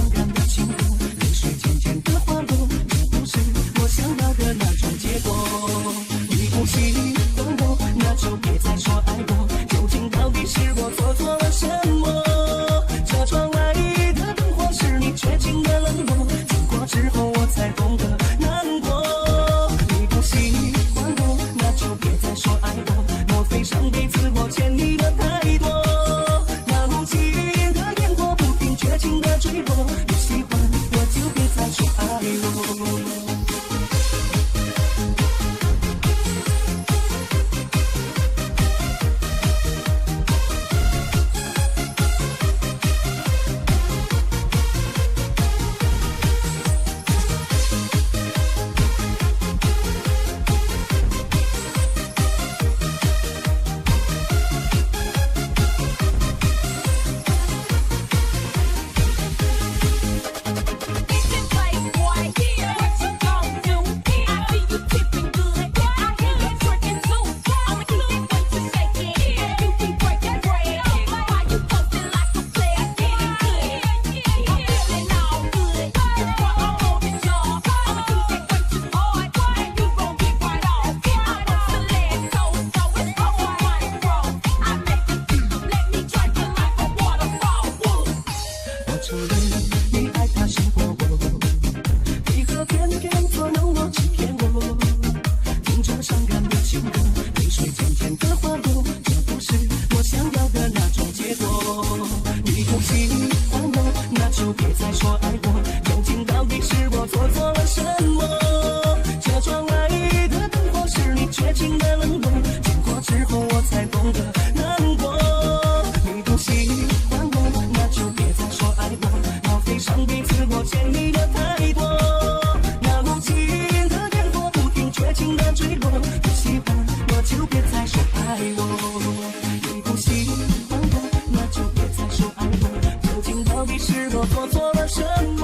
伤感的情歌，泪水渐渐的滑落，这不是我想要的那种结果。你不喜欢我，那就别再说爱我，究竟到底是我做错了什么？这窗外的灯火是你绝情的冷漠，经过之后我才懂得难过。你不喜欢我，那就别再说爱我，莫非上辈子我欠你的太多？那无情的烟火不停绝情的坠落，不喜欢我就别再说爱我。承认你爱他胜过我，为何偏偏捉弄我欺骗我？听着伤感的情歌，泪水渐渐的滑落，这不是我想要的那种结果。你不喜欢我，那就别再说爱我，究竟到底是我做错了什么？这窗外的灯火是你绝情的冷落，经过之后我才懂得难过。你不喜欢我，那就别再说爱我，莫非上辈子我欠你的太多？那无情的烟火不停绝情的坠落，不喜欢我就别再说爱我。你不喜欢我，那就别再说爱我，究竟到底是我做错了什么？